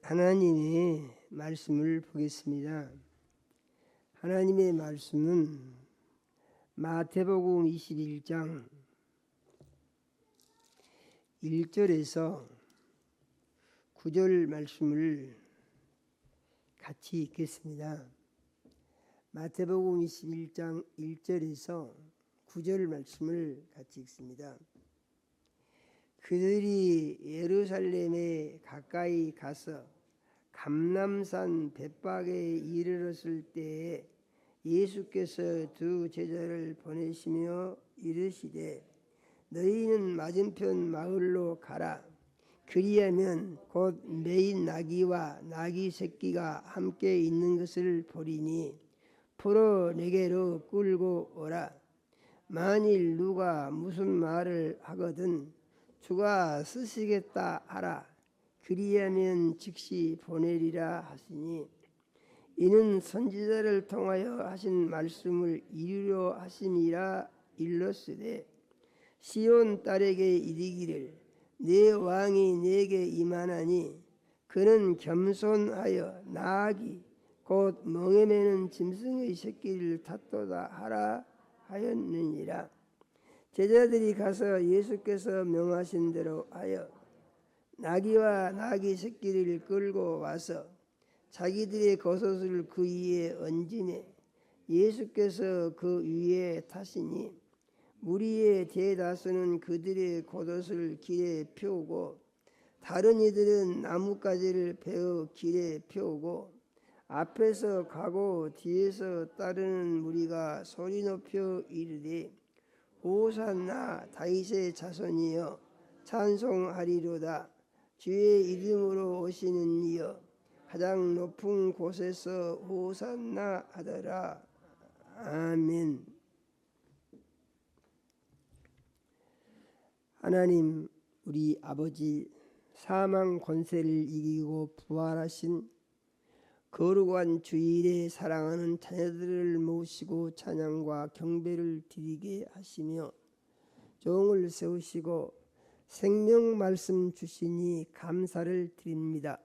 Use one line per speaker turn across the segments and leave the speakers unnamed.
하나님의 말씀을 보겠습니다. 하나님의 말씀은 마태복음 21장 1절에서 9절 말씀을 같이 읽겠습니다. 마태복음 21장 1절에서 9절 말씀을 같이 읽습니다. 그들이 예루살렘에 가까이 가서 감람산 벳박에 이르렀을 때에 예수께서 두 제자를 보내시며 이르시되 너희는 맞은편 마을로 가라. 그리하면 곧 매인 나귀와 나귀 새끼가 함께 있는 것을 보리니 풀어 내게로 끌고 오라. 만일 누가 무슨 말을 하거든 주가 쓰시겠다 하라. 그리하면 즉시 보내리라 하시니 이는 선지자를 통하여 하신 말씀을 이루려 하심이라. 일렀으되 시온 딸에게 이르기를 내 왕이 내게 임하나니 그는 겸손하여 나귀 곧 멍에 매는 짐승의 새끼를 탔도다 하라 하였느니라. 제자들이 가서 예수께서 명하신 대로 하여 나귀와 나귀 새끼를 끌고 와서 자기들의 겉옷을 그 위에 얹으매 예수께서 그 위에 타시니 무리의 대다수는 그들의 겉옷을 길에 펴고 다른 이들은 나뭇가지를 베어 길에 펴고 앞에서 가고 뒤에서 따르는 무리가 소리 높여 이르되 호산나 다윗의 자손이여 찬송하리로다. 주의 이름으로 오시는 이여 가장 높은 곳에서 호산나 하더라. 아멘. 하나님 우리 아버지, 사망 권세를 이기고 부활하신 거룩한 주일에 사랑하는 자녀들을 모시고 찬양과 경배를 드리게 하시며 종을 세우시고 생명 말씀 주시니 감사를 드립니다.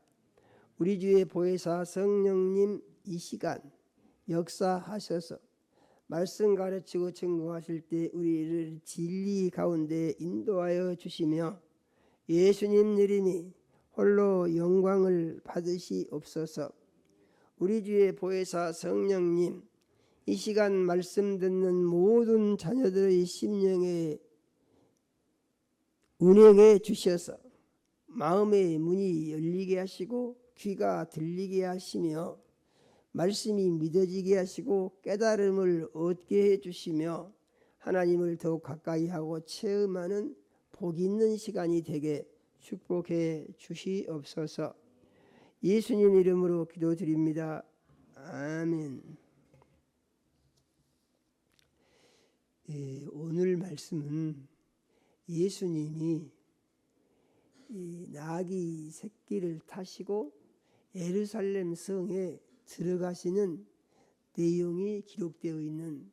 우리 주의 보혜사 성령님 이 시간 역사하셔서 말씀 가르치고 증거하실 때 우리를 진리 가운데 인도하여 주시며 예수님 이름이 홀로 영광을 받으시옵소서. 우리 주의 보혜사 성령님 이 시간 말씀 듣는 모든 자녀들의 심령에 운행해 주셔서 마음의 문이 열리게 하시고 귀가 들리게 하시며 말씀이 믿어지게 하시고 깨달음을 얻게 해주시며 하나님을 더욱 가까이 하고 체험하는 복 있는 시간이 되게 축복해 주시옵소서. 예수님 이름으로 기도드립니다. 아멘. 오늘 말씀은 예수님이 이 나귀 새끼를 타시고 예루살렘 성에 들어가시는 내용이 기록되어 있는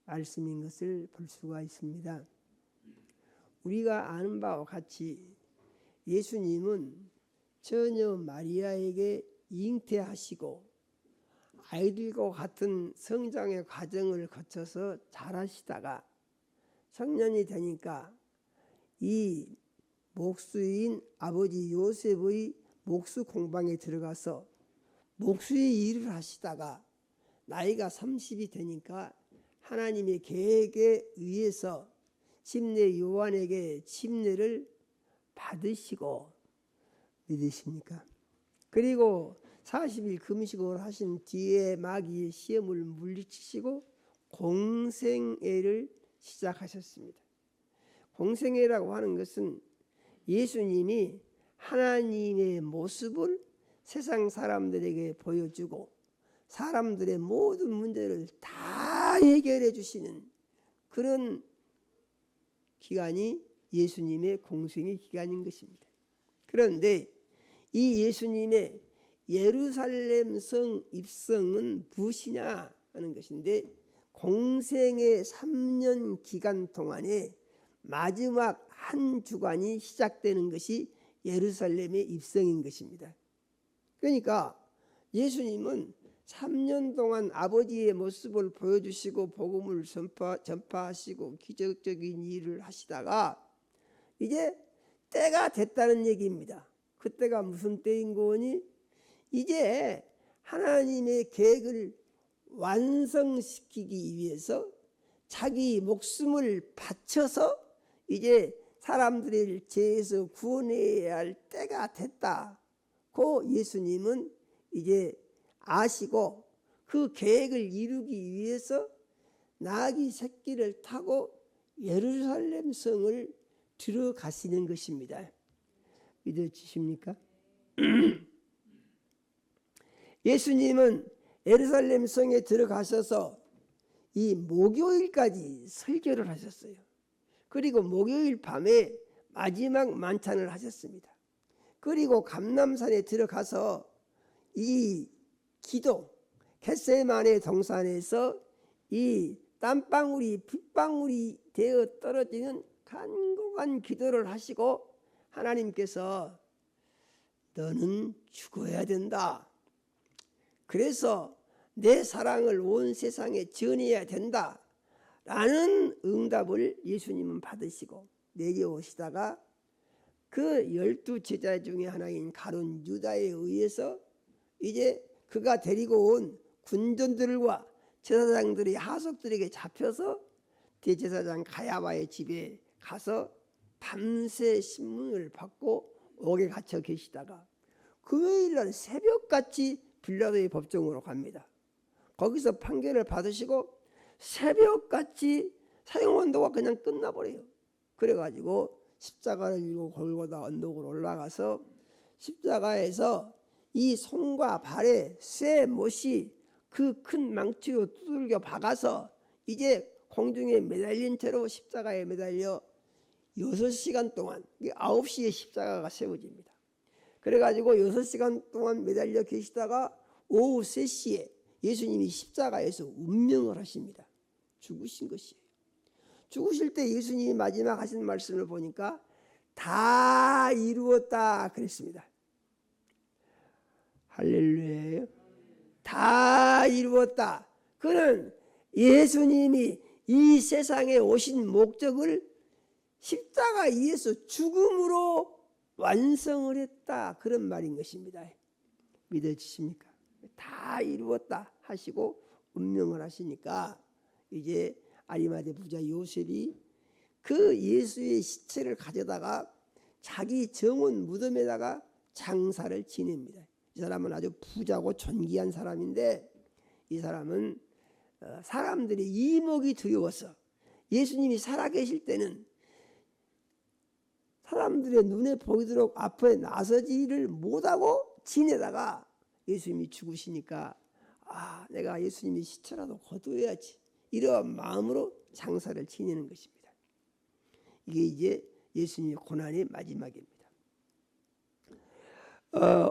말씀인 것을 볼 수가 있습니다. 우리가 아는 바와 같이 예수님은 처녀 마리아에게 잉태하시고 아이들과 같은 성장의 과정을 거쳐서 자라시다가 성년이 되니까 이 목수인 아버지 요셉의 목수 공방에 들어가서 목수의 일을 하시다가 나이가 30이 되니까 하나님의 계획에 의해서 침례 요한에게 침례를 받으시고, 믿으십니까? 그리고 40일 금식을 하신 뒤에 마귀의 시험을 물리치시고 공생애를 시작하셨습니다. 공생애라고 하는 것은 예수님이 하나님의 모습을 세상 사람들에게 보여주고 사람들의 모든 문제를 다 해결해 주시는 그런 기간이 예수님의 공생의 기간인 것입니다. 그런데 이 예수님의 예루살렘 성 입성은 무엇이냐 하는 것인데, 공생의 3년 기간 동안에 마지막 한 주간이 시작되는 것이 예루살렘에 입성인 것입니다. 그러니까 예수님은 3년 동안 아버지의 모습을 보여주시고 복음을 전파하시고 기적적인 일을 하시다가 이제 때가 됐다는 얘기입니다. 그때가 무슨 때인 거니? 이제 하나님의 계획을 완성시키기 위해서 자기 목숨을 바쳐서 이제 사람들을 죄에서 구원해야 할 때가 됐다고 예수님은 이제 아시고 그 계획을 이루기 위해서 나귀 새끼를 타고 예루살렘 성을 들어가시는 것입니다. 믿어지십니까? 예수님은 예루살렘 성에 들어가셔서 이 목요일까지 설교를 하셨어요. 그리고 목요일 밤에 마지막 만찬을 하셨습니다. 그리고 감람산에 들어가서 이 기도, 겟세마네 동산에서 이 땀방울이 빗방울이 되어 떨어지는 간곡한 기도를 하시고 하나님께서 너는 죽어야 된다. 그래서 내 사랑을 온 세상에 전해야 된다. 라는 응답을 예수님은 받으시고 내려오시다가 그 12제자 중에 하나인 가룟 유다에 의해서 이제 그가 데리고 온 군전들과 제사장들이 하석들에게 잡혀서 대제사장 가야바의 집에 가서 밤새 신문을 받고 옥에 갇혀 계시다가 금요일날 새벽같이 빌라도의 법정으로 갑니다. 거기서 판결을 받으시고 새벽같이 사형원도가 그냥 끝나버려요. 그래가지고 십자가를 들고 골고다 언덕으로 올라가서 십자가에서 이 손과 발에 쇠 못이 그 큰 망치로 두들겨 박아서 이제 공중에 매달린 채로 십자가에 매달려 6시간 동안 9시에 십자가가 세워집니다. 그래가지고 6시간 동안 매달려 계시다가 오후 3시에 예수님이 십자가에서 운명을 하십니다. 죽으신 것이에요. 죽으실 때 예수님이 마지막 하신 말씀을 보니까 다 이루었다 그랬습니다. 할렐루야예요. 다 이루었다. 그는 예수님이 이 세상에 오신 목적을 십자가에서 죽음으로 완성을 했다. 그런 말인 것입니다. 믿어지십니까? 다 이루었다 하시고 운명을 하시니까 이제 아리마대 부자 요셉이 그 예수의 시체를 가져다가 자기 정원 무덤에다가 장사를 지냅니다. 이 사람은 아주 부자고 존귀한 사람인데 이 사람은 사람들이 이목이 두려워서 예수님이 살아계실 때는 사람들의 눈에 보이도록 앞에 나서지를 못하고 지내다가 예수님이 죽으시니까 내가 예수님이 시체라도 거두어야지 이런 마음으로 장사를 지내는 것입니다. 이게 이제 예수님의 고난의 마지막입니다.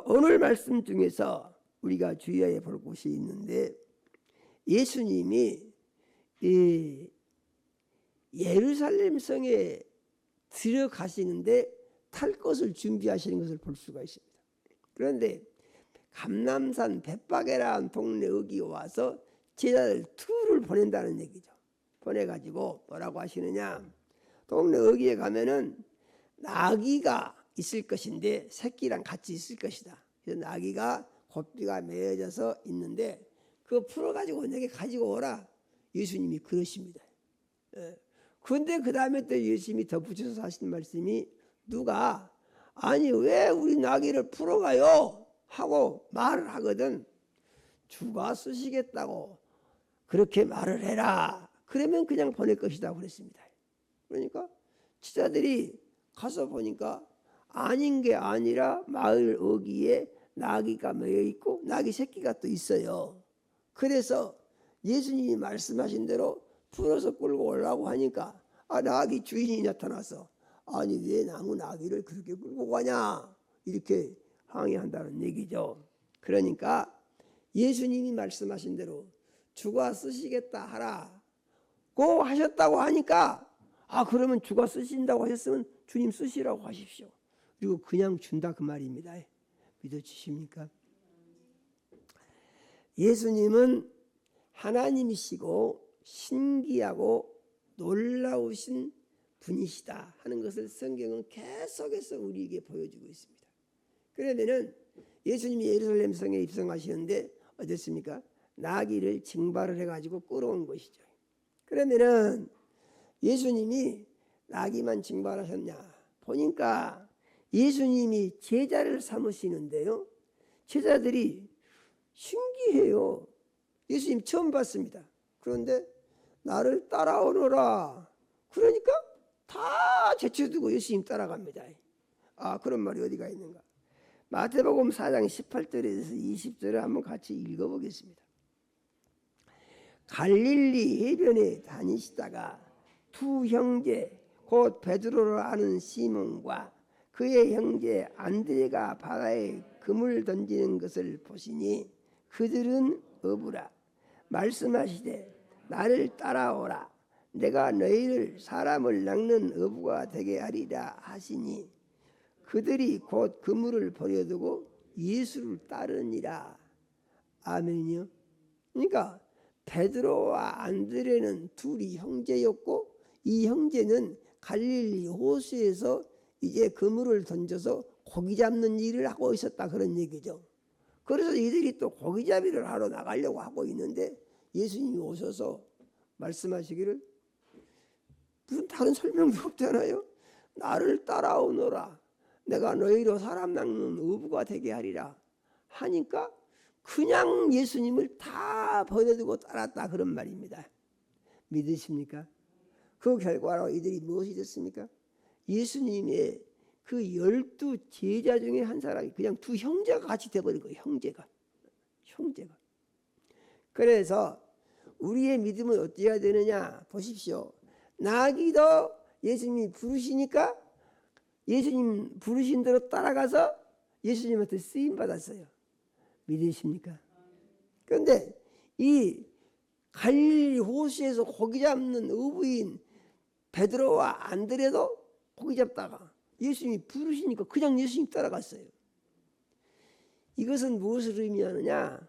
오늘 말씀 중에서 우리가 주의해야 볼 것이 있는데 예수님이 이 예루살렘 성에 들어가시는데 탈 것을 준비하시는 것을 볼 수가 있습니다. 그런데 감람산 벳바게라는 동네 여기 와서 제자들 둘을 보낸다는 얘기죠. 보내가지고 뭐라고 하시느냐, 동네 여기에 가면은 나귀가 있을 것인데 새끼랑 같이 있을 것이다. 그래서 나귀가 곱비가 매어져서 있는데 그거 풀어가지고 내게 가지고 오라. 예수님이 그러십니다. 근데 그 다음에 또 예수님이 덧붙여서 하신 말씀이 누가 아니 왜 우리 나귀를 풀어가요? 하고 말을 하거든. 주가 쓰시겠다고 그렇게 말을 해라. 그러면 그냥 보낼 것이다 그랬습니다. 그러니까 지자들이 가서 보니까 아닌 게 아니라 마을 어귀에 나귀가 매여 있고 나귀 새끼가 또 있어요. 그래서 예수님이 말씀하신 대로 풀어서 끌고 오려고 하니까 나귀 주인이 나타나서 아니 왜 나무 나귀를 그렇게 끌고 가냐 이렇게 항의한다는 얘기죠. 그러니까 예수님이 말씀하신 대로 주가 쓰시겠다 하라고 하셨다고 하니까 그러면 주가 쓰신다고 하셨으면 주님 쓰시라고 하십시오. 그리고 그냥 준다 그 말입니다. 믿어주십니까? 예수님은 하나님이시고 신기하고 놀라우신 분이시다 하는 것을 성경은 계속해서 우리에게 보여주고 있습니다. 그러면은 예수님이 예루살렘 성에 입성하시는데 어땠습니까? 나귀를 징발을 해가지고 끌어온 것이죠. 그러면은 예수님이 나귀만 징발하셨냐? 보니까 예수님이 제자를 삼으시는데요. 제자들이 신기해요. 예수님 처음 봤습니다. 그런데 나를 따라오너라. 그러니까 다 제쳐두고 예수님 따라갑니다. 그런 말이 어디가 있는가? 마태복음 4장 18절에서 20절을 한번 같이 읽어보겠습니다. 갈릴리 해변에 다니시다가 두 형제 곧 베드로를 아는 시몬과 그의 형제 안드레가 바다에 그물 던지는 것을 보시니 그들은 어부라. 말씀하시되 나를 따라오라. 내가 너희를 사람을 낚는 어부가 되게 하리라 하시니 그들이 곧 그물을 버려두고 예수를 따르니라. 아멘이요. 그러니까 베드로와 안드레는 둘이 형제였고 이 형제는 갈릴리 호수에서 이제 그물을 던져서 고기 잡는 일을 하고 있었다 그런 얘기죠. 그래서 이들이 또 고기잡이를 하러 나가려고 하고 있는데 예수님이 오셔서 말씀하시기를 무슨 다른 설명도 없잖아요. 나를 따라오너라. 내가 너희로 사람 낚는 어부가 되게 하리라 하니까 그냥 예수님을 다 버려두고 따랐다 그런 말입니다. 믿으십니까? 그 결과로 이들이 무엇이 됐습니까? 예수님의 그 12 제자 중에 한 사람이 그냥 두 형제가 같이 돼버린 거예요. 형제가. 그래서 우리의 믿음은 어찌해야 되느냐 보십시오. 나귀도 예수님이 부르시니까 예수님 부르신 대로 따라가서 예수님한테 쓰임 받았어요. 믿으십니까? 그런데 이 갈릴리 호수에서 고기 잡는 어부인 베드로와 안드레도 고기 잡다가 예수님이 부르시니까 그냥 예수님 따라갔어요. 이것은 무엇을 의미하느냐?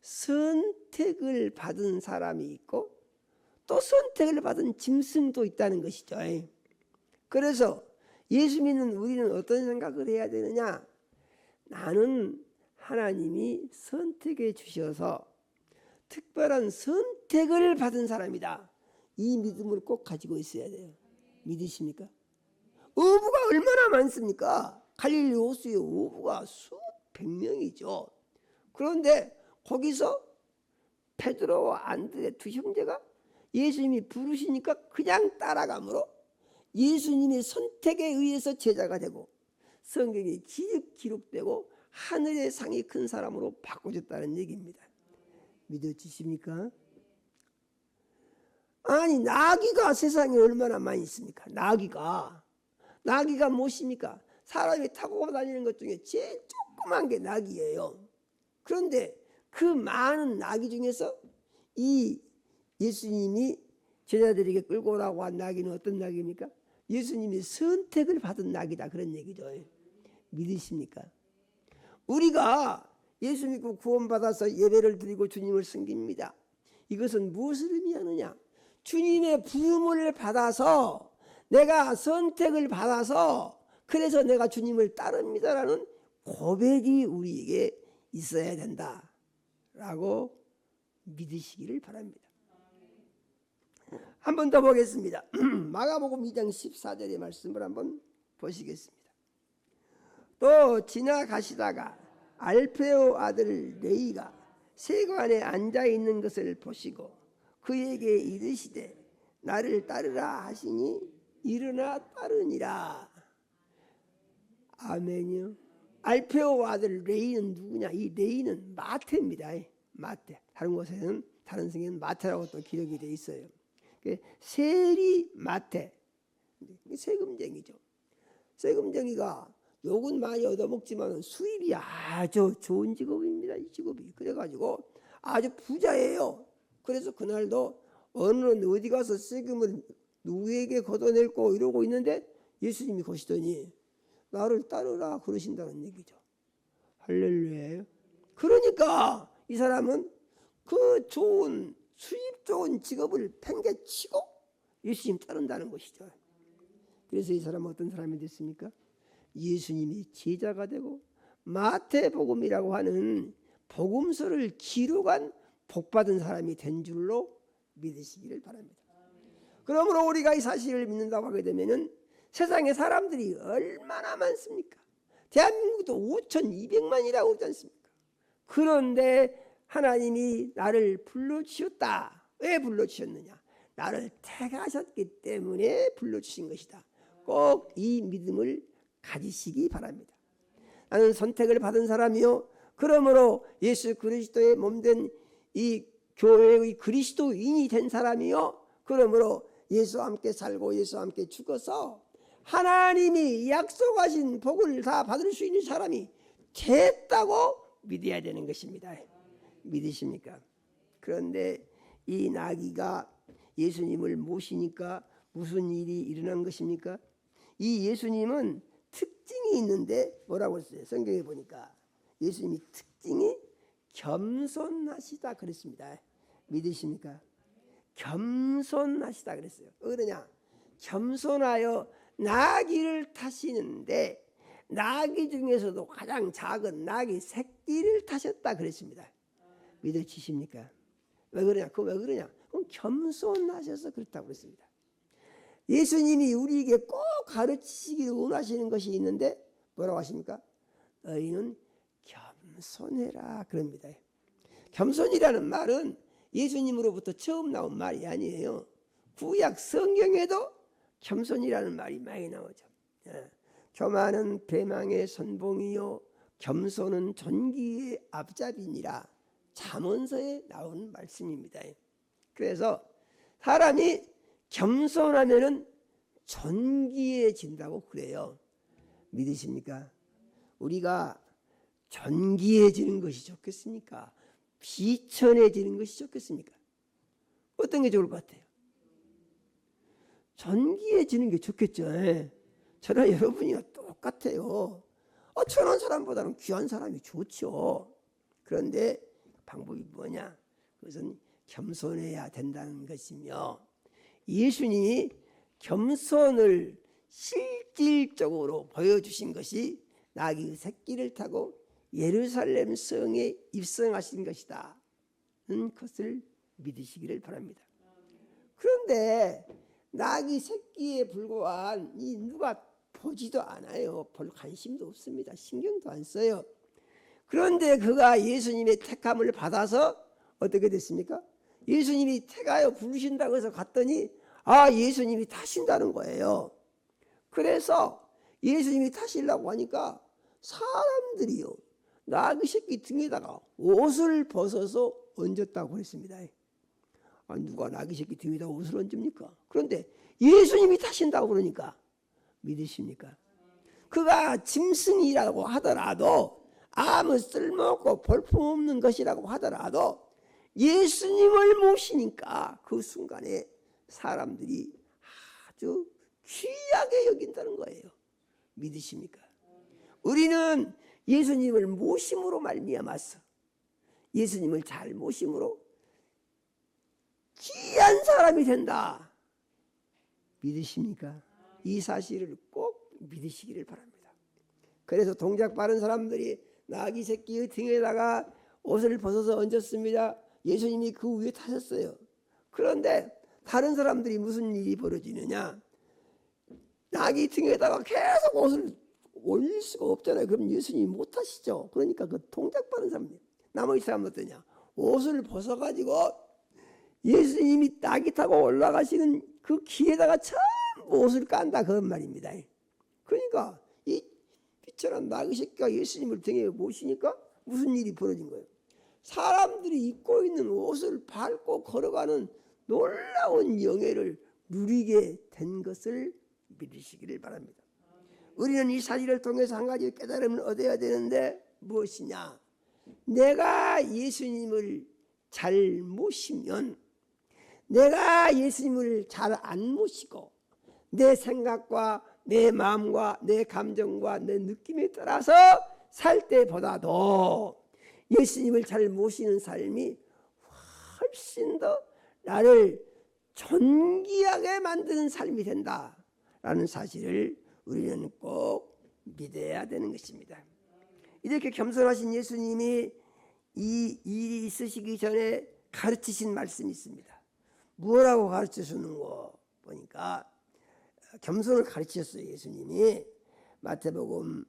선택을 받은 사람이 있고 또 선택을 받은 짐승도 있다는 것이죠. 그래서 예수 믿는 우리는 어떤 생각을 해야 되느냐? 나는 하나님이 선택해 주셔서 특별한 선택을 받은 사람이다. 이 믿음을 꼭 가지고 있어야 돼요. 믿으십니까? 어부가 얼마나 많습니까? 갈릴리 호수에 어부가 수백 명이죠. 그런데 거기서 베드로와 안드레 두 형제가 예수님이 부르시니까 그냥 따라가므로 예수님의 선택에 의해서 제자가 되고 성경에 기록되고 하늘의 상이 큰 사람으로 바꿔줬다는 얘기입니다. 믿어지십니까? 아니 나귀가 세상에 얼마나 많이 있습니까? 나귀가 무엇입니까? 사람이 타고 다니는 것 중에 제일 조그만 게 나귀예요. 그런데 그 많은 나귀 중에서 이 예수님이 제자들에게 끌고 오라고 한 나귀는 어떤 나귀입니까? 예수님이 선택을 받은 나귀다 그런 얘기죠. 믿으십니까? 우리가 예수 믿고 구원받아서 예배를 드리고 주님을 섬깁니다. 이것은 무엇을 의미하느냐? 주님의 부름을 받아서 내가 선택을 받아서 그래서 내가 주님을 따릅니다라는 고백이 우리에게 있어야 된다라고 믿으시기를 바랍니다. 한 번 더 보겠습니다. 마가복음 2장 14절의 말씀을 한번 보시겠습니다. 또 지나가시다가 알페오 아들 레이가 세관에 앉아 있는 것을 보시고 그에게 이르시되 나를 따르라 하시니 일어나 따르니라. 아멘이요. 알페오 아들 레이는 누구냐? 이 레이는 마태입니다. 마태. 다른 곳에는 다른 성경은 마태라고 또 기록이 되어 있어요. 세리 마태. 세금쟁이죠. 세금쟁이가 욕은 많이 얻어먹지만 수입이 아주 좋은 직업입니다. 이 직업이. 그래가지고 아주 부자예요. 그래서 그날도 어느 어디 가서 세금을 누구에게 걷어낼고 이러고 있는데 예수님이 거시더니 나를 따르라 그러신다는 얘기죠. 할렐루야예요. 그러니까 이 사람은 그 좋은 수입 좋은 직업을 팽개치고 예수님 따른다는 것이죠. 그래서 이 사람은 어떤 사람이 됐습니까? 예수님이 제자가 되고 마태복음이라고 하는 복음서를 기록한 복받은 사람이 된 줄로 믿으시기를 바랍니다. 그러므로 우리가 이 사실을 믿는다고 하게 되면은 세상에 사람들이 얼마나 많습니까? 대한민국도 5,200만이라고 그러지 않습니까? 그런데 하나님이 나를 불러주셨다. 왜 불러주셨느냐? 나를 택하셨기 때문에 불러주신 것이다. 꼭 이 믿음을 가지시기 바랍니다. 나는 선택을 받은 사람이요, 그러므로 예수 그리스도의 몸된 이 교회의 그리스도인이 된 사람이요, 그러므로 예수와 함께 살고 예수와 함께 죽어서 하나님이 약속하신 복을 다 받을 수 있는 사람이 됐다고 믿어야 되는 것입니다. 믿으십니까? 그런데 이 나귀가 예수님을 모시니까 무슨 일이 일어난 것입니까? 이 예수님은 특징이 있는데 뭐라고 했어요? 성경에 보니까 예수님이 특징이 겸손하시다 그랬습니다. 믿으십니까? 겸손하시다 그랬어요. 그러냐? 겸손하여 나귀를 타시는데 나귀 중에서도 가장 작은 나귀 새끼를 타셨다 그랬습니다. 믿으시십니까? 왜 그러냐? 왜 그러냐? 그럼 겸손하셔서 그렇다고 그랬습니다. 예수님이 우리에게 꼭 가르치시기를 원하시는 것이 있는데 뭐라고 하십니까? 너희는 겸손해라 그럽니다. 겸손이라는 말은 예수님으로부터 처음 나온 말이 아니에요. 구약 성경에도 겸손이라는 말이 많이 나오죠. 교만은 배망의 선봉이요 겸손은 존귀의 앞잡이니라. 잠언서에 나오는 말씀입니다. 그래서 사람이 겸손하면은 존귀해진다고 그래요. 믿으십니까? 우리가 존귀해지는 것이 좋겠습니까? 비천해지는 것이 좋겠습니까? 어떤 게 좋을 것 같아요? 존귀해지는 게 좋겠죠. 저랑 여러분이랑 똑같아요. 천한 사람보다는 귀한 사람이 좋죠. 그런데 방법이 뭐냐? 그것은 겸손해야 된다는 것이며, 예수님이 겸손을 실질적으로 보여주신 것이 나귀 새끼를 타고 예루살렘 성에 입성하신 것이다. 그것을 믿으시기를 바랍니다. 그런데 나귀 새끼에 불과한 이 누가 보지도 않아요. 볼 관심도 없습니다. 신경도 안 써요. 그런데 그가 예수님의 택함을 받아서 어떻게 됐습니까? 예수님이 택하여 부르신다고 해서 갔더니 예수님이 타신다는 거예요. 그래서 예수님이 타시려고 하니까 사람들이요 나귀 새끼 등에다가 옷을 벗어서 얹었다고 그랬습니다. 누가 나귀 새끼 등에다가 옷을 얹습니까? 그런데 예수님이 타신다고 그러니까 믿으십니까? 그가 짐승이라고 하더라도 아무 쓸모없고 볼품없는 것이라고 하더라도 예수님을 모시니까 그 순간에 사람들이 아주 귀하게 여긴다는 거예요. 믿으십니까? 우리는 예수님을 모심으로 말미암아서 예수님을 잘 모심으로 귀한 사람이 된다. 믿으십니까? 이 사실을 꼭 믿으시기를 바랍니다. 그래서 동작 빠른 사람들이 나귀 새끼의 등에다가 옷을 벗어서 얹었습니다. 예수님이 그 위에 타셨어요. 그런데 다른 사람들이 무슨 일이 벌어지느냐? 나귀 등에다가 계속 옷을 올릴 수가 없잖아요. 그럼 예수님이 못 타시죠. 그러니까 그 동작 빠른 사람들, 나머지 사람은 어떠냐? 옷을 벗어가지고 예수님이 나귀 타고 올라가시는 그 귀에다가 전부 옷을 깐다 그런 말입니다. 그러니까 이 비천한 나귀 새끼가 예수님을 등에 모시니까 무슨 일이 벌어진 거예요? 사람들이 입고 있는 옷을 밟고 걸어가는 놀라운 영예를 누리게 된 것을 믿으시기를 바랍니다. 우리는 이 사실을 통해서 한 가지 깨달음을 얻어야 되는데 무엇이냐? 내가 예수님을 잘 모시면, 내가 예수님을 잘 안 모시고 내 생각과 내 마음과 내 감정과 내 느낌에 따라서 살 때보다도 예수님을 잘 모시는 삶이 훨씬 더 나를 존귀하게 만드는 삶이 된다라는 사실을 우리는 꼭 믿어야 되는 것입니다. 이렇게 겸손하신 예수님이 이 일이 있으시기 전에 가르치신 말씀이 있습니다. 뭐라고 가르치시는거 보니까 겸손을 가르치셨어요. 예수님이 마태복음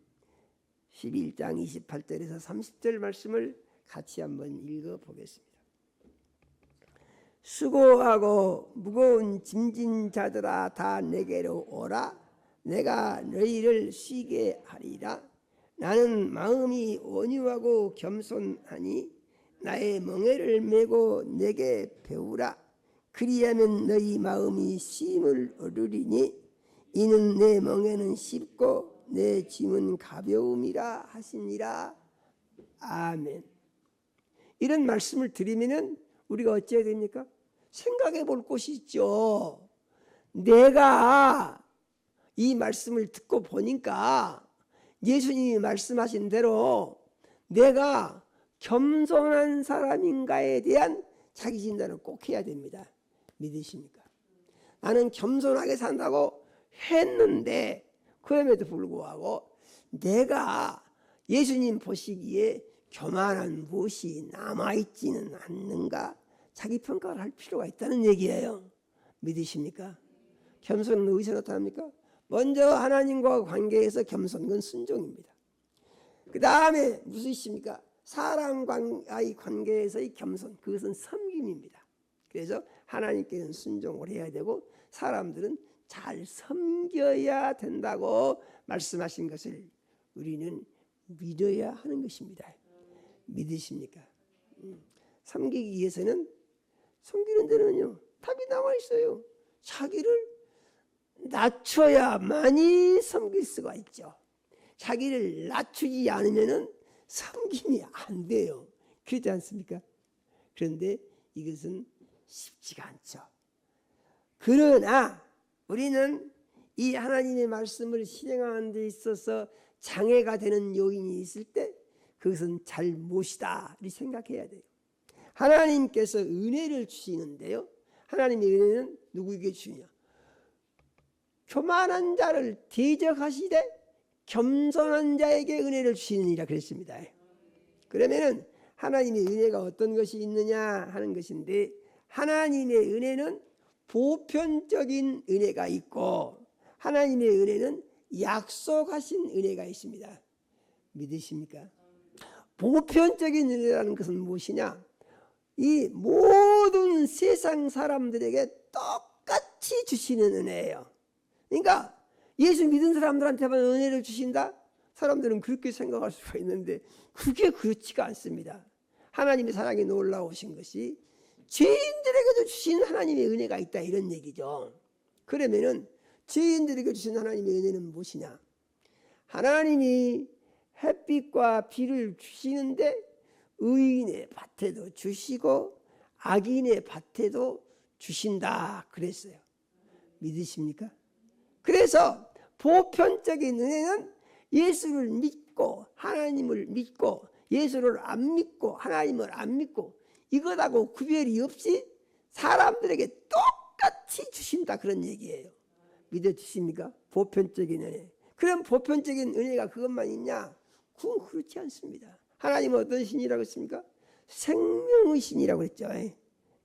11장 28절에서 30절 말씀을 같이 한번 읽어보겠습니다. 수고하고 무거운 짐진 자들아 다 내게로 오라. 내가 너희를 쉬게 하리라. 나는 마음이 온유하고 겸손하니 나의 멍에를 메고 내게 배우라. 그리하면 너희 마음이 쉼을 얻으리니 이는 내 멍에는 쉽고 내 짐은 가벼움이라 하시니라. 아멘. 이런 말씀을 드리면은 우리가 어찌해야 됩니까? 생각해 볼 곳이 있죠. 내가 이 말씀을 듣고 보니까 예수님이 말씀하신 대로 내가 겸손한 사람인가에 대한 자기 진단을 꼭 해야 됩니다. 믿으십니까? 나는 겸손하게 산다고 했는데 그럼에도 불구하고 내가 예수님 보시기에 교만한 무엇이 남아있지는 않는가 자기 평가를 할 필요가 있다는 얘기예요. 믿으십니까? 겸손은 어디서 나타납니까? 먼저 하나님과 관계에서 겸손, 그건 순종입니다. 그 다음에 무슨 있습니까? 사람과의 관계에서의 겸손, 그것은 섬김입니다. 그래서 하나님께는 순종을 해야 되고 사람들은 잘 섬겨야 된다고 말씀하신 것을 우리는 믿어야 하는 것입니다. 믿으십니까? 섬기기 위해서는 섬기는 데는요 답이 나와 있어요. 자기를 낮춰야만이 섬길 수가 있죠. 자기를 낮추지 않으면은 섬김이 안 돼요. 그렇지 않습니까? 그런데 이것은 쉽지가 않죠. 그러나 우리는 이 하나님의 말씀을 실행하는 데 있어서 장애가 되는 요인이 있을 때 그것은 잘못이다 이 생각해야 돼요. 하나님께서 은혜를 주시는데요, 하나님의 은혜는 누구에게 주냐? 교만한 자를 대적하시되 겸손한 자에게 은혜를 주시느니라 그랬습니다. 그러면은 하나님의 은혜가 어떤 것이 있느냐 하는 것인데, 하나님의 은혜는 보편적인 은혜가 있고 하나님의 은혜는 약속하신 은혜가 있습니다. 믿으십니까? 보편적인 은혜라는 것은 무엇이냐? 이 모든 세상 사람들에게 똑같이 주시는 은혜예요. 그러니까 예수 믿은 사람들한테만 은혜를 주신다? 사람들은 그렇게 생각할 수가 있는데 그게 그렇지가 않습니다. 하나님의 사랑이 놀라우신 것이 죄인들에게도 주신 하나님의 은혜가 있다 이런 얘기죠. 그러면은 죄인들에게 주신 하나님의 은혜는 무엇이냐? 하나님이 햇빛과 비를 주시는데 의인의 밭에도 주시고 악인의 밭에도 주신다 그랬어요. 믿으십니까? 그래서 보편적인 은혜는 예수를 믿고 하나님을 믿고 예수를 안 믿고 하나님을 안 믿고 이것하고 구별이 없이 사람들에게 똑같이 주신다 그런 얘기예요. 믿어주십니까? 보편적인 은혜. 그럼 보편적인 은혜가 그것만 있냐? 그건 그렇지 않습니다. 하나님은 어떤 신이라고 했습니까? 생명의 신이라고 했죠.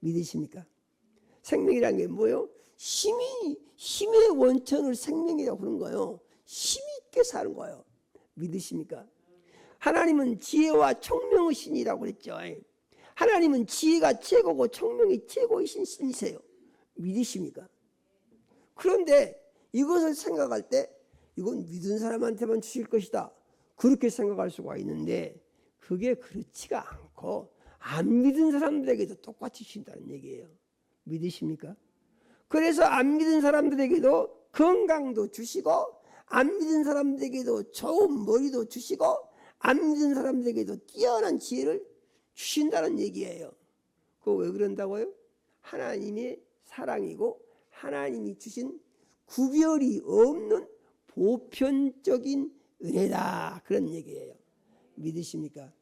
믿으십니까? 생명이라는 게 뭐예요? 힘의 원천을 생명이라고 그런 거예요. 힘 있게 사는 거예요. 믿으십니까? 하나님은 지혜와 총명의 신이라고 그랬죠. 하나님은 지혜가 최고고 총명이 최고이신 신이세요. 믿으십니까? 그런데 이것을 생각할 때 이건 믿은 사람한테만 주실 것이다 그렇게 생각할 수가 있는데 그게 그렇지가 않고 안 믿은 사람들에게도 똑같이 주신다는 얘기예요. 믿으십니까? 그래서 안 믿은 사람들에게도 건강도 주시고 안 믿은 사람들에게도 좋은 머리도 주시고 안 믿은 사람들에게도 뛰어난 지혜를 주신다는 얘기예요. 그거 왜 그런다고요? 하나님의 사랑이고 하나님이 주신 구별이 없는 보편적인 은혜다 그런 얘기예요. 믿으십니까?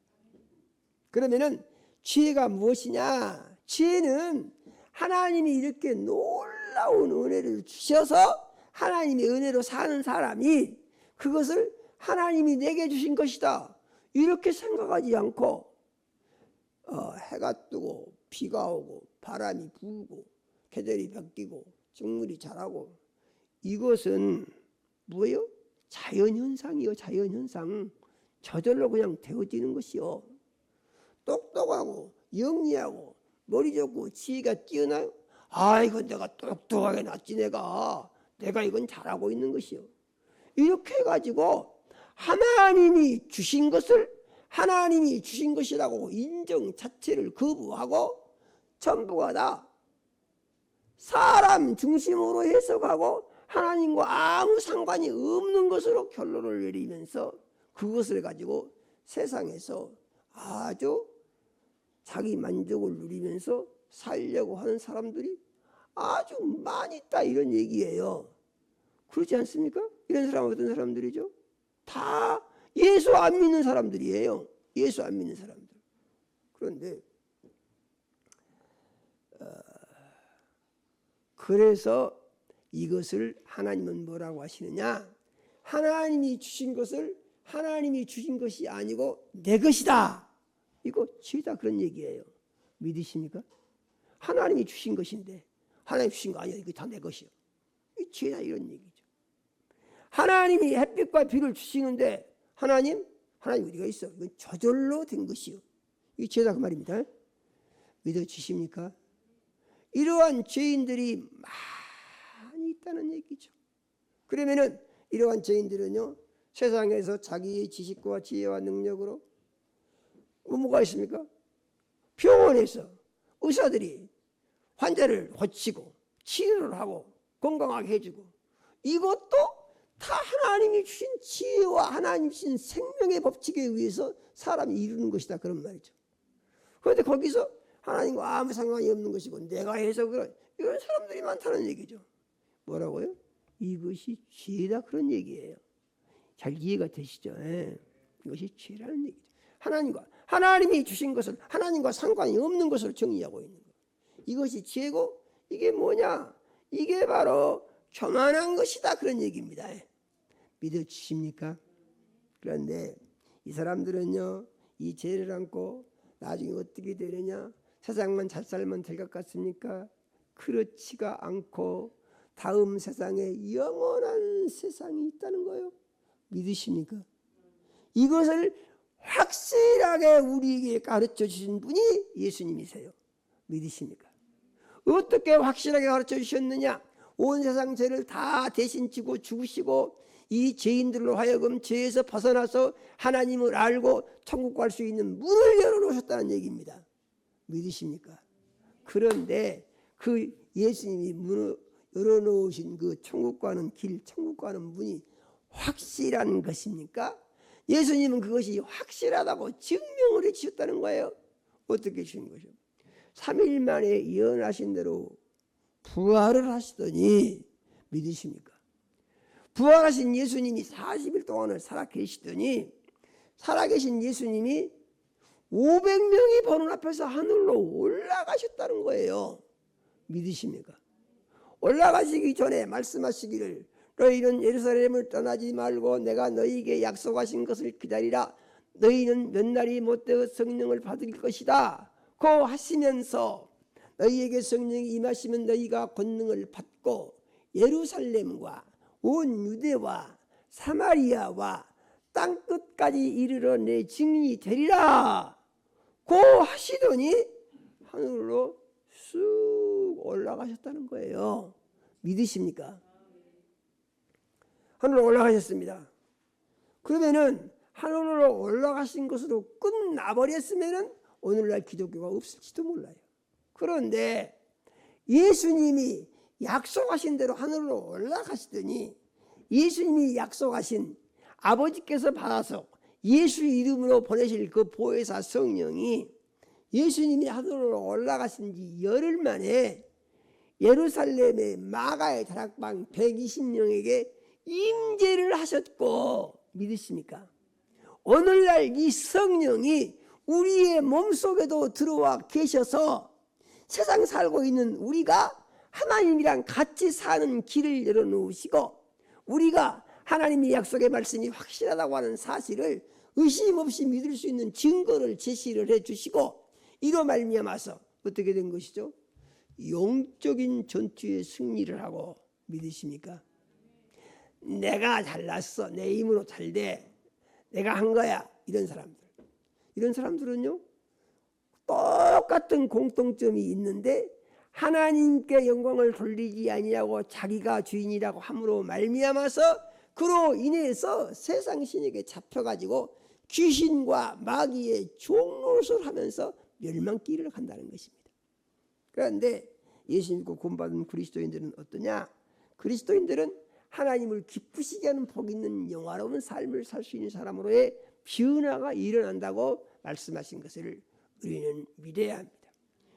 그러면은 지혜가 무엇이냐? 지혜는 하나님이 이렇게 놀라운 은혜를 주셔서 하나님의 은혜로 사는 사람이 그것을 하나님이 내게 주신 것이다 이렇게 생각하지 않고 해가 뜨고 비가 오고 바람이 불고 계절이 바뀌고 작물이 자라고 이것은 뭐예요? 자연현상이요. 자연현상. 저절로 그냥 되어지는 것이요. 똑똑하고 영리하고 머리 좋고 지혜가 뛰어나요? 이건 내가 똑똑하게 났지 내가 이건 잘하고 있는 것이요. 이렇게 해가지고 하나님이 주신 것을 하나님이 주신 것이라고 인정 자체를 거부하고 전부가 다 사람 중심으로 해석하고 하나님과 아무 상관이 없는 것으로 결론을 내리면서 그것을 가지고 세상에서 아주 자기 만족을 누리면서 살려고 하는 사람들이 아주 많이 있다 이런 얘기예요. 그렇지 않습니까? 이런 사람은 어떤 사람들이죠? 다 예수 안 믿는 사람들이에요. 예수 안 믿는 사람들. 그런데 그래서 이것을 하나님은 뭐라고 하시느냐? 하나님이 주신 것을 하나님이 주신 것이 아니고 내 것이다. 이거 죄다 그런 얘기예요. 믿으십니까? 하나님이 주신 것인데 하나님이 주신 거 아니야. 이거 다 내 것이요. 이 죄다 이런 얘기죠. 하나님이 햇빛과 비를 주시는데 하나님 어디가 있어? 이건 저절로 된 것이요. 이 죄다 그 말입니다. 믿어지십니까? 이러한 죄인들이 많이 있다는 얘기죠. 그러면은 이러한 죄인들은요 세상에서 자기의 지식과 지혜와 능력으로 뭐가 있습니까? 병원에서 의사들이 환자를 고치고 치료를 하고 건강하게 해주고 이것도 다 하나님이 주신 지혜와 하나님이 주신 생명의 법칙에 의해서 사람이 이루는 것이다 그런 말이죠. 그런데 거기서 하나님과 아무 상관이 없는 것이고 내가 해서 그런 이런 사람들이 많다는 얘기죠. 뭐라고요? 이것이 죄다 그런 얘기예요. 잘 이해가 되시죠? 이것이 죄라는 얘기죠. 하나님이 주신 것을 하나님과 상관이 없는 것으로 정의하고 있는 것. 이것이 죄고 이게 뭐냐? 이게 바로 교만한 것이다 그런 얘기입니다. 믿어주십니까? 그런데 이 사람들은요 이 죄를 안고 나중에 어떻게 되느냐? 세상만 잘 살면 될 것 같습니까? 그렇지가 않고 다음 세상에 영원한 세상이 있다는 거예요. 믿으십니까? 이것을 확실하게 우리에게 가르쳐 주신 분이 예수님이세요. 믿으십니까? 어떻게 확실하게 가르쳐 주셨느냐? 온 세상 죄를 다 대신 지고 죽으시고 이 죄인들로 하여금 죄에서 벗어나서 하나님을 알고 천국 갈 수 있는 문을 열어놓으셨다는 얘기입니다. 믿으십니까? 그런데 그 예수님이 문을 열어놓으신 그 천국 가는 길, 천국 가는 문이 확실한 것입니까? 예수님은 그것이 확실하다고 증명을 해주셨다는 거예요. 어떻게 주신 것이요? 3일 만에 예언하신 대로 부활을 하시더니 믿으십니까? 부활하신 예수님이 40일 동안을 살아 계시더니 살아계신 예수님이 500명이 보는 앞에서 하늘로 올라가셨다는 거예요. 믿으십니까? 올라가시기 전에 말씀하시기를 너희는 예루살렘을 떠나지 말고 내가 너희에게 약속하신 것을 기다리라. 너희는 몇 날이 못되어 성령을 받을 것이다. 고 하시면서 너희에게 성령이 임하시면 너희가 권능을 받고 예루살렘과 온 유대와 사마리아와 땅끝까지 이르러 내 증인이 되리라. 고 하시더니 하늘로 쑥 올라가셨다는 거예요. 믿으십니까? 하늘로 올라가셨습니다. 그러면은 하늘로 올라가신 것으로 끝나버렸으면은 오늘날 기독교가 없을지도 몰라요. 그런데 예수님이 약속하신 대로 하늘로 올라가시더니 예수님이 약속하신 아버지께서 받아서 예수 이름으로 보내실 그 보혜사 성령이 예수님이 하늘로 올라가신 지 열흘 만에 예루살렘의 마가의 다락방 120명에게 임재를 하셨고, 믿으십니까? 오늘날 이 성령이 우리의 몸속에도 들어와 계셔서 세상 살고 있는 우리가 하나님이랑 같이 사는 길을 열어놓으시고, 우리가 하나님의 약속의 말씀이 확실하다고 하는 사실을 의심 없이 믿을 수 있는 증거를 제시를 해주시고, 이로 말미암아서 어떻게 된 것이죠? 영적인 전투의 승리를 하고, 믿으십니까? 내가 잘났어, 내 힘으로 잘돼, 내가 한 거야, 이런 사람들은요 똑같은 공통점이 있는데, 하나님께 영광을 돌리지 아니하고 자기가 주인이라고 함으로 말미암아서 그로 인해서 세상 신에게 잡혀가지고 귀신과 마귀의 종노릇을 하면서 멸망길을 간다는 것입니다. 그런데 예수 믿고 구원받은 그리스도인들은 어떠냐? 그리스도인들은 하나님을 기쁘시게 하는 복 있는 영화로운 삶을 살 수 있는 사람으로의 변화가 일어난다고 말씀하신 것을 우리는 믿어야 합니다.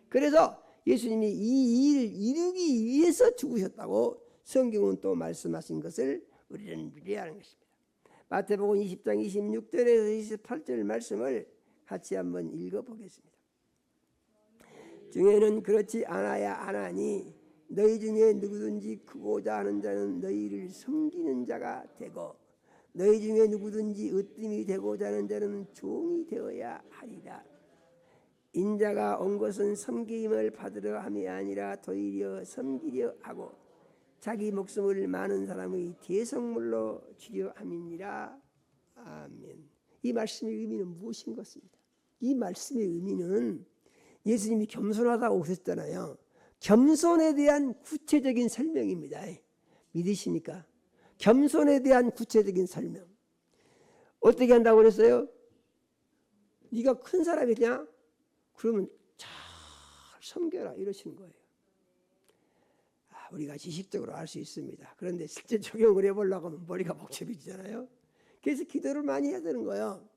그래서 예수님이 이 일을 이루기 위해서 죽으셨다고 성경은 또 말씀하신 것을 우리는 믿어야 하는 것입니다. 마태복음 20장 26절에서 28절 말씀을 같이 한번 읽어보겠습니다. 중에는 그렇지 않아야 하나니 너희 중에 누구든지 크고자 하는 자는 너희를 섬기는 자가 되고, 너희 중에 누구든지 으뜸이 되고자 하는 자는 종이 되어야 하리라. 인자가 온 것은 섬김을 받으려 함이 아니라 도리어 섬기려 하고 자기 목숨을 많은 사람의 대성물로 주려 함이니라. 아멘. 이 말씀의 의미는 무엇인 것입니다? 이 말씀의 의미는 예수님이 겸손하다고 하셨잖아요. 겸손에 대한 구체적인 설명입니다. 믿으십니까? 겸손에 대한 구체적인 설명. 어떻게 한다고 그랬어요? 네가 큰 사람이냐? 그러면 잘 섬겨라, 이러시는 거예요. 우리가 지식적으로 알 수 있습니다. 그런데 실제 적용을 해보려고 하면 머리가 복잡해지잖아요. 그래서 기도를 많이 해야 되는 거예요.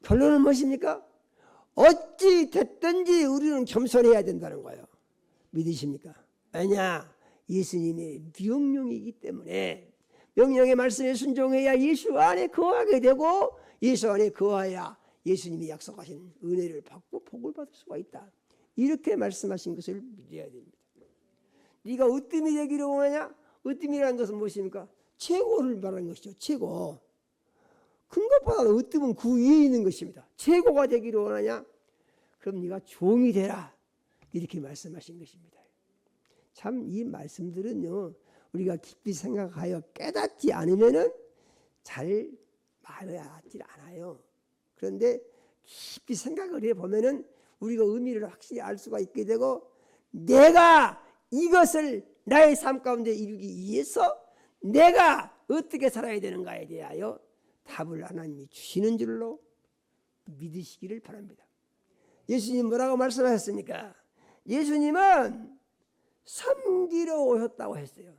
결론은 무엇입니까? 어찌 됐든지 우리는 겸손해야 된다는 거예요. 믿으십니까? 왜냐? 예수님의 명령이기 때문에 명령의 말씀에 순종해야 예수 안에 거하게 되고, 예수 안에 거하야 예수님이 약속하신 은혜를 받고 복을 받을 수가 있다. 이렇게 말씀하신 것을 믿어야 됩니다. 네가 으뜸이 되기를 원하냐? 으뜸이라는 것은 무엇입니까? 최고를 말하는 것이죠. 최고. 큰 것보다 으뜸은 그 위에 있는 것입니다. 최고가 되기를 원하냐? 그럼 네가 종이 되라. 이렇게 말씀하신 것입니다. 참 이 말씀들은요, 우리가 깊이 생각하여 깨닫지 않으면은 잘 와닿지 않아요. 그런데 깊이 생각을 해보면은 우리가 의미를 확실히 알 수가 있게 되고, 내가 이것을 나의 삶 가운데 이루기 위해서 내가 어떻게 살아야 되는가에 대하여 답을 하나님이 주시는 줄로 믿으시기를 바랍니다. 예수님 뭐라고 말씀하셨습니까? 예수님은 섬기러 오셨다고 했어요.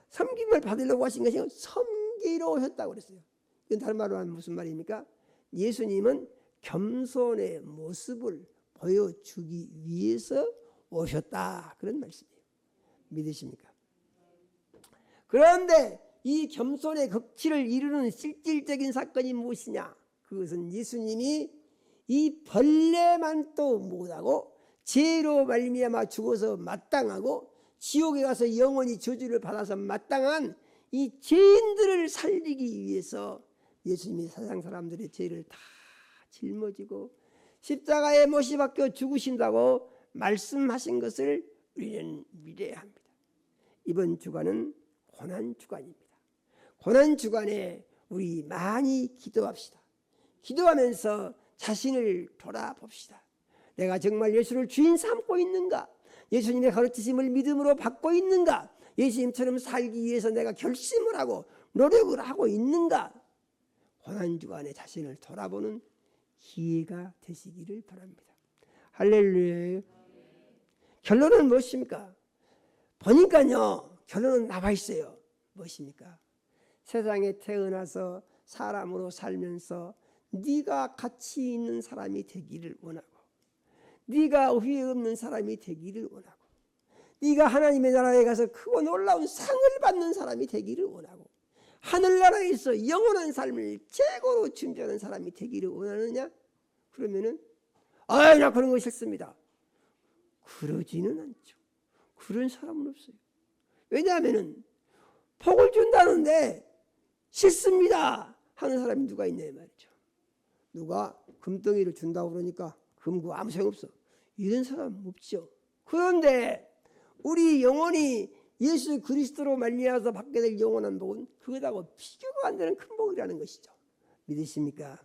섬김을 받으려고 하신 것이 아니고 섬기러 오셨다고 그랬어요. 이건 다른 말로 하면 무슨 말입니까? 예수님은 겸손의 모습을 보여주기 위해서 오셨다, 그런 말씀이에요. 믿으십니까? 그런데 이 겸손의 극치를 이루는 실질적인 사건이 무엇이냐? 그것은 예수님이 이 벌레만도 못하고 죄로 말미암아 죽어서 마땅하고 지옥에 가서 영원히 저주를 받아서 마땅한 이 죄인들을 살리기 위해서 예수님이 세상 사람들의 죄를 다 짊어지고 십자가에 못이 박혀 죽으신다고 말씀하신 것을 우리는 믿어야 합니다. 이번 주간은 고난주간입니다. 고난주간에 우리 많이 기도합시다. 기도하면서 자신을 돌아봅시다. 내가 정말 예수를 주인 삼고 있는가? 예수님의 가르치심을 믿음으로 받고 있는가? 예수님처럼 살기 위해서 내가 결심을 하고 노력을 하고 있는가? 고난주간에 자신을 돌아보는 기회가 되시기를 바랍니다. 할렐루야. 결론은 무엇입니까? 보니까요, 결론은 나와 있어요. 무엇입니까? 세상에 태어나서 사람으로 살면서 네가 가치 있는 사람이 되기를 원하고, 네가 후회 없는 사람이 되기를 원하고, 네가 하나님의 나라에 가서 크고 놀라운 상을 받는 사람이 되기를 원하고 하늘나라에서 영원한 삶을 최고로 준비하는 사람이 되기를 원하느냐? 그러면은 나 그런 거 싫습니다. 그러지는 않죠. 그런 사람은 없어요. 왜냐하면은 복을 준다는데 싫습니다 하는 사람이 누가 있냐 말이죠. 누가 금덩이를 준다고 그러니까 금고 아무 소용없어 이런 사람 없죠. 그런데 우리 영혼이 예수 그리스도로 말미암아서 받게 될 영원한 복은 그것하고 비교가 안 되는 큰 복이라는 것이죠. 믿으십니까?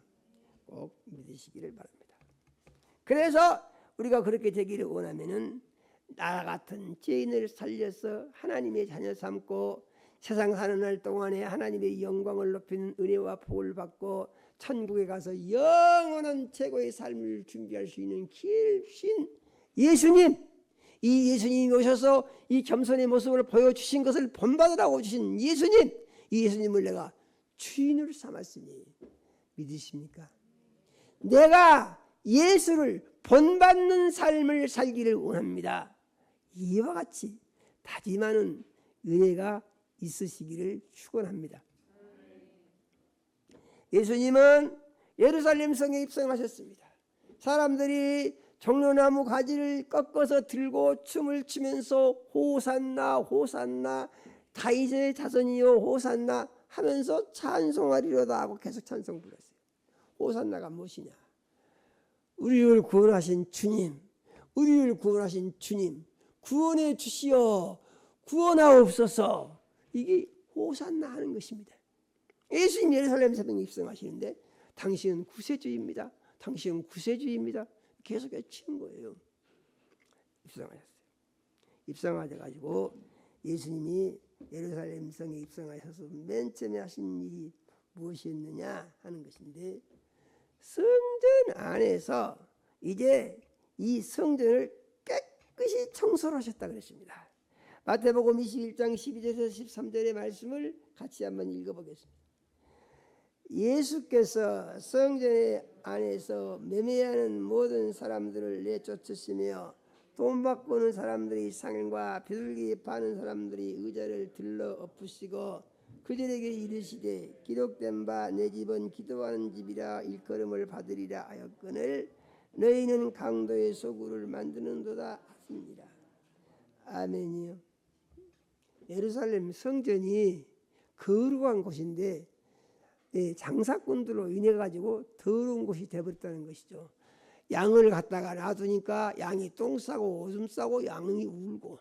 꼭 믿으시기를 바랍니다. 그래서 우리가 그렇게 되기를 원하면은 나 같은 죄인을 살려서 하나님의 자녀 삼고 세상 사는 날 동안에 하나님의 영광을 높이는 은혜와 복을 받고 천국에 가서 영원한 최고의 삶을 준비할 수 있는 길신 예수님, 이 예수님이 오셔서 이 겸손의 모습을 보여주신 것을 본받으라고 주신 예수님, 이 예수님을 내가 주인으로 삼았으니 믿으십니까? 내가 예수를 본받는 삶을 살기를 원합니다. 이와 같이 다짐하는 은혜가 있으시기를 축원합니다. 예수님은 예루살렘 성에 입성하셨습니다. 사람들이 종려나무 가지를 꺾어서 들고 춤을 추면서 호산나 호산나 다윗의 자손이요 호산나 하면서 찬송하리로다 하고 계속 찬송 불렀어요. 호산나가 무엇이냐? 우리를 구원하신 주님, 우리를 구원하신 주님, 구원해 주시어 구원하옵소서. 이게 호산나 하는 것입니다. 예수님 예루살렘 성에 입성하시는데 당신은 구세주입니다. 당신은 구세주입니다. 계속 외치는 거예요. 입성하셨어요. 입성하셔가지고 예수님이 예루살렘 성에 입성하셔서 맨 처음에 하신 일이 무엇이었느냐 하는 것인데 성전 안에서 이제 이 성전을 깨끗이 청소를 하셨다 그랬습니다. 마태복음 21장 12절에서 13절의 말씀을 같이 한번 읽어보겠습니다. 예수께서 성전 안에서 매매하는 모든 사람들을 내쫓으시며 돈 바꾸는 사람들이 상과 비둘기 파는 사람들이 의자를 들러 엎으시고 그들에게 이르시되 기록된 바 내 집은 기도하는 집이라 일컬음을 받으리라 하였거늘 너희는 강도의 소굴을 만드는도다 하십니다. 아멘이요. 예루살렘 성전이 거룩한 곳인데 장사꾼들로 인해 가지고 더러운 곳이 되어버렸다는 것이죠. 양을 갖다가 놔두니까 양이 똥 싸고 오줌 싸고 양이 울고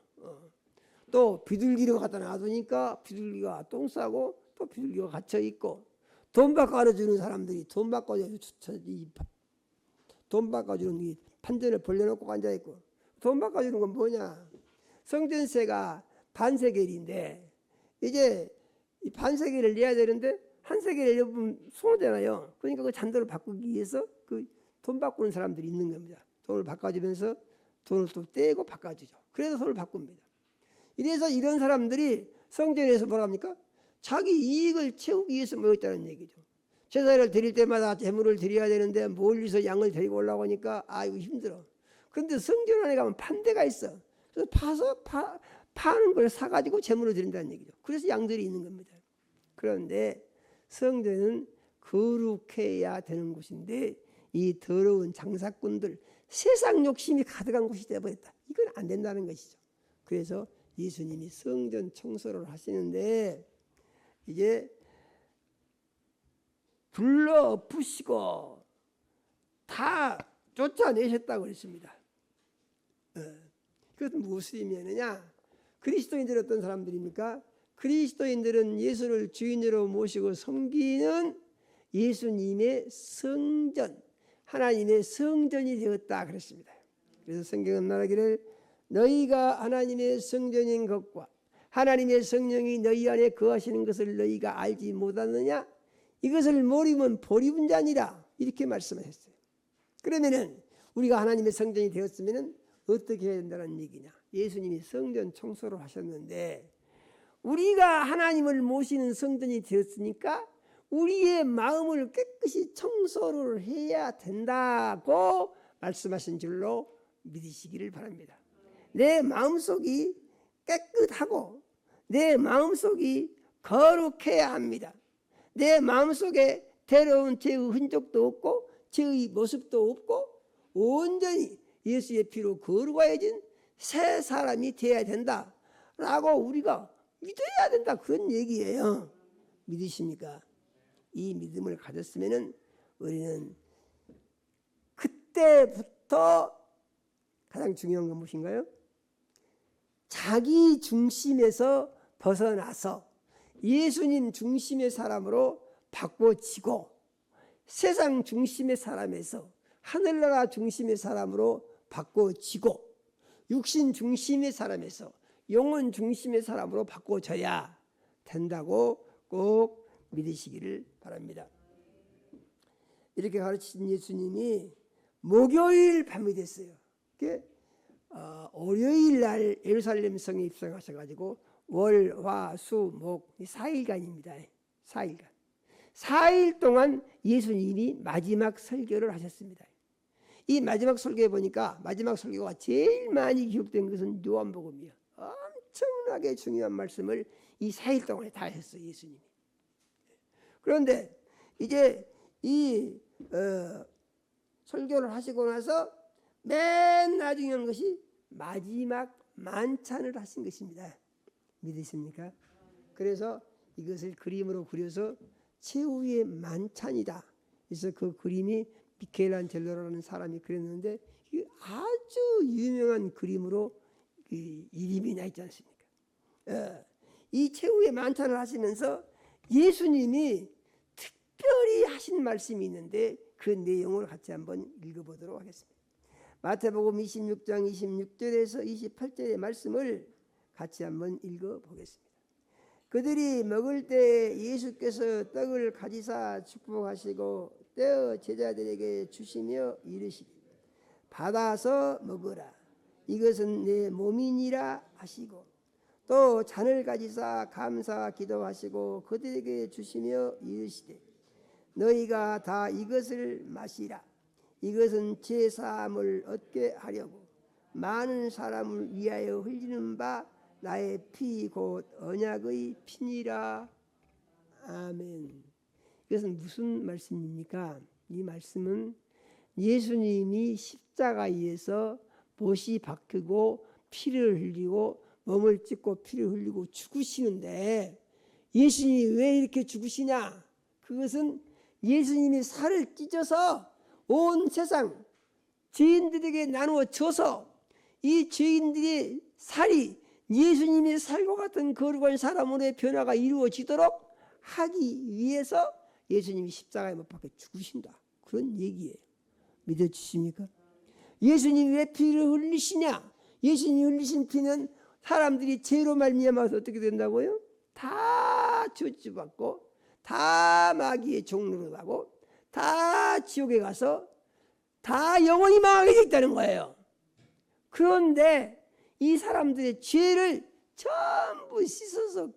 또 비둘기를 갖다 놔두니까 비둘기가 똥 싸고 또 비둘기가 갇혀 있고 돈 바꿔주는 사람들이 돈 바꿔주는 이 판전을 벌려놓고 앉아 있고 돈 바꿔주는 건 뭐냐? 성전세가 반세겔인데 이제 이 반세겔을 내야 되는데 한 세겔 내려면 손해잖아요. 그러니까 그 잔돈을 바꾸기 위해서 그 돈 바꾸는 사람들이 있는 겁니다. 돈을 바꿔주면서 돈을 또 떼고 바꿔주죠. 그래서 돈을 바꿉니다. 이래서 이런 사람들이 성전에서 뭐랍니까? 자기 이익을 채우기 위해서 모였다는 얘기죠. 제사를 드릴 때마다 제물을 드려야 되는데 멀리서 양을 데리고 올라오니까 아이고 힘들어. 그런데 성전 안에 가면 판대가 있어. 그래서 파는 걸 사가지고 제물을 드린다는 얘기죠. 그래서 양들이 있는 겁니다. 그런데 성전은 거룩해야 되는 곳인데 이 더러운 장사꾼들 세상 욕심이 가득한 곳이 되어버렸다. 이건 안 된다는 것이죠. 그래서 예수님이 성전 청소를 하시는데 이제 불러 엎으시고 다 쫓아내셨다고 그랬습니다. 그것은 무엇을 의미하느냐? 그리스도인들 어떤 사람들입니까? 그리스도인들은 예수를 주인으로 모시고 섬기는 예수님의 성전, 하나님의 성전이 되었다 그랬습니다. 그래서 성경은 말하기를 너희가 하나님의 성전인 것과 하나님의 성령이 너희 안에 거하시는 것을 너희가 알지 못하느냐? 이것을 모르면 버리운 자니라 이렇게 말씀하셨어요. 그러면은 우리가 하나님의 성전이 되었으면은 어떻게 해야 된다는 얘기냐? 예수님이 성전 청소를 하셨는데 우리가 하나님을 모시는 성전이 되었으니까 우리의 마음을 깨끗이 청소를 해야 된다고 말씀하신 줄로 믿으시기를 바랍니다. 내 마음속이 깨끗하고 내 마음속이 거룩해야 합니다. 내 마음속에 더러운 죄의 흔적도 없고 죄의 모습도 없고 온전히 예수의 피로 거룩해진 새 사람이 되어야 된다라고 우리가 믿어야 된다, 그런 얘기예요. 믿으십니까? 이 믿음을 가졌으면 우리는 그때부터 가장 중요한 건 무엇인가요? 자기 중심에서 벗어나서 예수님 중심의 사람으로 바꿔지고 세상 중심의 사람에서 하늘나라 중심의 사람으로 바꿔지고 육신 중심의 사람에서 영혼 중심의 사람으로 바꿔져야 된다고 꼭 믿으시기를 바랍니다. 이렇게 가르치신 예수님이 목요일 밤이 됐어요. 월요일 날 예루살렘 성에 입성하셔가지고 월, 화, 수, 목 4일간입니다. 4일간. 4일 동안 예수님이 마지막 설교를 하셨습니다. 이 마지막 설교에 보니까 마지막 설교가 제일 많이 기록된 것은 요한복음이에요. 엄청나게 중요한 말씀을 이 4일 동안에 다 하셨어요, 예수님이. 그런데 이제 이 설교를 하시고 나서 맨 나중에 한 것이 마지막 만찬을 하신 것입니다. 믿으십니까? 그래서 이것을 그림으로 그려서 최후의 만찬이다. 그래서 그 그림이 미켈란젤로라는 사람이 그렸는데 아주 유명한 그림으로 이름이 나 있지 않습니까? 이 최후의 만찬을 하시면서 예수님이 특별히 하신 말씀이 있는데 그 내용을 같이 한번 읽어보도록 하겠습니다. 마태복음 26장 26절에서 28절의 말씀을 같이 한번 읽어보겠습니다. 그들이 먹을 때 예수께서 떡을 가지사 축복하시고 떼어 제자들에게 주시며 이르시되 받아서 먹으라, 이것은 내 몸이니라 하시고 또 잔을 가지사 감사 기도하시고 그들에게 주시며 이르시되 너희가 다 이것을 마시라, 이것은 제 사함을 얻게 하려고 많은 사람을 위하여 흘리는 바 나의 피 곧 언약의 피니라. 아멘. 이것은 무슨 말씀입니까? 이 말씀은 예수님이 십자가에서 못이 박히고 피를 흘리고 몸을 찢고 피를 흘리고 죽으시는데 예수님이 왜 이렇게 죽으시냐? 그것은 예수님이 살을 찢어서 온 세상 죄인들에게 나누어 줘서 이 죄인들의 살이 예수님의 살과 같은 거룩한 사람으로의 변화가 이루어지도록 하기 위해서 예수님이 십자가에 못 박혀 죽으신다, 그런 얘기예요. 믿어주십니까? 예수님이 왜 피를 흘리시냐? 예수님이 흘리신 피는 사람들이 죄로 말미암아서 어떻게 된다고요? 다 저주받고 다 마귀의 종로로 가고 다 지옥에 가서 다 영원히 망하게 돼 있다는 거예요. 그런데 이 사람들의 죄를 전부 씻어서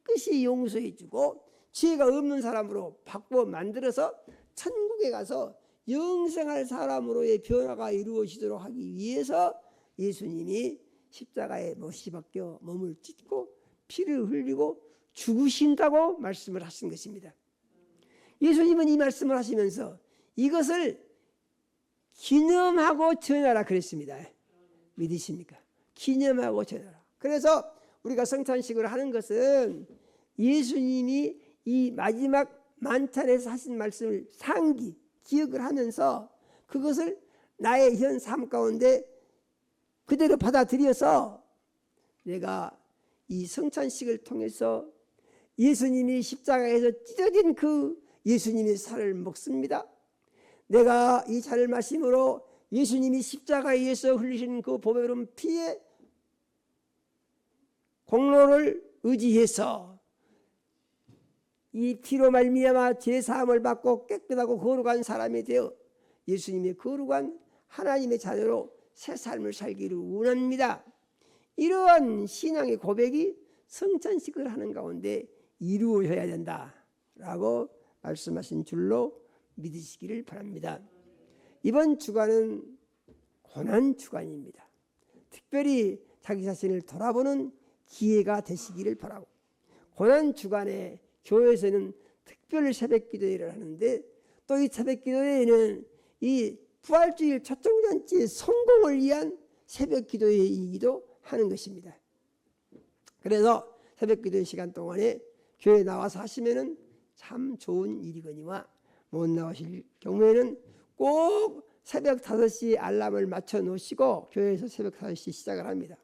깨끗이 용서해 주고 죄가 없는 사람으로 바꿔 만들어서 천국에 가서 영생할 사람으로의 변화가 이루어지도록 하기 위해서 예수님이 십자가에 못이 박혀 몸을 찢고 피를 흘리고 죽으신다고 말씀을 하신 것입니다. 예수님은 이 말씀을 하시면서 이것을 기념하고 전하라 그랬습니다. 믿으십니까? 기념하고 전하라. 그래서 우리가 성찬식을 하는 것은 예수님이 이 마지막 만찬에서 하신 말씀을 상기 기억을 하면서 그것을 나의 현 삶 가운데 그대로 받아들여서 내가 이 성찬식을 통해서 예수님이 십자가에서 찢어진 그 예수님의 살을 먹습니다. 내가 이 잔을 마심으로 예수님이 십자가에서 흘리신 그 보배로운 피의 공로를 의지해서 이 피로 말미암아 죄사함을 받고 깨끗하고 거룩한 사람이 되어 예수님의 거룩한 하나님의 자녀로 새 삶을 살기를 원합니다. 이러한 신앙의 고백이 성찬식을 하는 가운데 이루어져야 된다라고 말씀하신 줄로 믿으시기를 바랍니다. 이번 주간은 고난 주간입니다. 특별히 자기 자신을 돌아보는 기회가 되시기를 바라고, 고난 주간에 교회에서는 특별 새벽 기도회를 하는데, 또 이 새벽 기도회에는 이 부활주일 초청잔치의 성공을 위한 새벽 기도회이기도 하는 것입니다. 그래서 새벽 기도회 시간 동안에 교회에 나와서 하시면은 참 좋은 일이거니와, 못 나오실 경우에는 꼭 새벽 5시에 알람을 맞춰 놓으시고 교회에서 새벽 5시 시작을 합니다.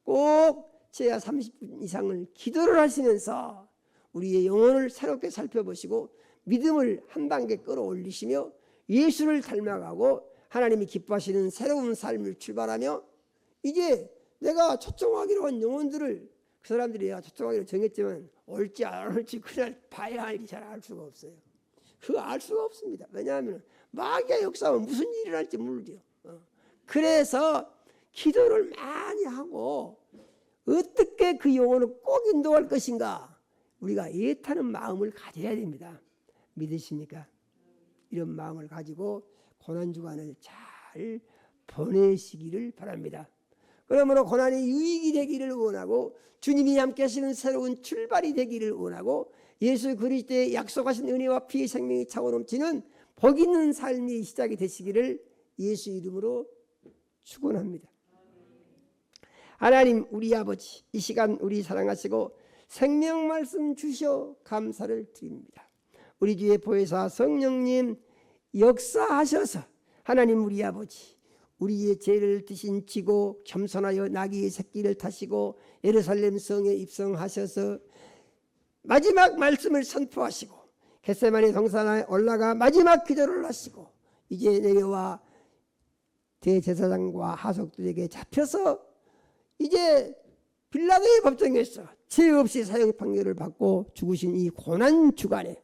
꼭 제야 30분 이상을 기도를 하시면서 우리의 영혼을 새롭게 살펴보시고 믿음을 한 단계 끌어올리시며 예수를 닮아가고 하나님이 기뻐하시는 새로운 삶을 출발하며, 이제 내가 초청하기로 한 영혼들을, 그 사람들이 내가 초청하기로 정했지만 올지 안 올지 그날 봐야 알지 잘 알 수가 없어요. 그거 알 수가 없습니다. 왜냐하면 마귀의 역사하면 무슨 일이 일어날지 모르죠. 그래서 기도를 많이 하고 어떻게 그 영혼을 꼭 인도할 것인가, 우리가 애타는 마음을 가져야 됩니다. 믿으십니까? 이런 마음을 가지고 고난주간을 잘 보내시기를 바랍니다. 그러므로 고난이 유익이 되기를 원하고 주님이 함께 하시는 새로운 출발이 되기를 원하고 예수 그리스도의 약속하신 은혜와 피의 생명이 차고 넘치는 복 있는 삶이 시작이 되시기를 예수 이름으로 축원합니다. 하나님 우리 아버지, 이 시간 우리 사랑하시고 생명 말씀 주셔 감사를 드립니다. 우리 주의 보혜사 성령님 역사하셔서 하나님 우리 아버지, 우리의 죄를 대신 지고 겸손하여 나귀의 새끼를 타시고 예루살렘 성에 입성하셔서 마지막 말씀을 선포하시고 겟세마네 동산에 올라가 마지막 기도를 하시고 이제 내려와 대제사장과 하석들에게 잡혀서 이제 빌라도의 법정에서 죄 없이 사형 판결을 받고 죽으신 이 고난 주간에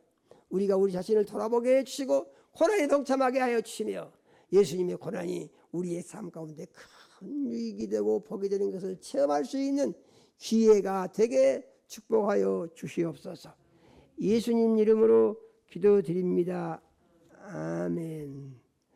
우리가 우리 자신을 돌아보게 해주시고 고난에 동참하게 하여 주시며 예수님의 고난이 우리의 삶 가운데 큰 유익이 되고 복이 되는 것을 체험할 수 있는 기회가 되게 축복하여 주시옵소서. 예수님 이름으로 기도드립니다. 아멘.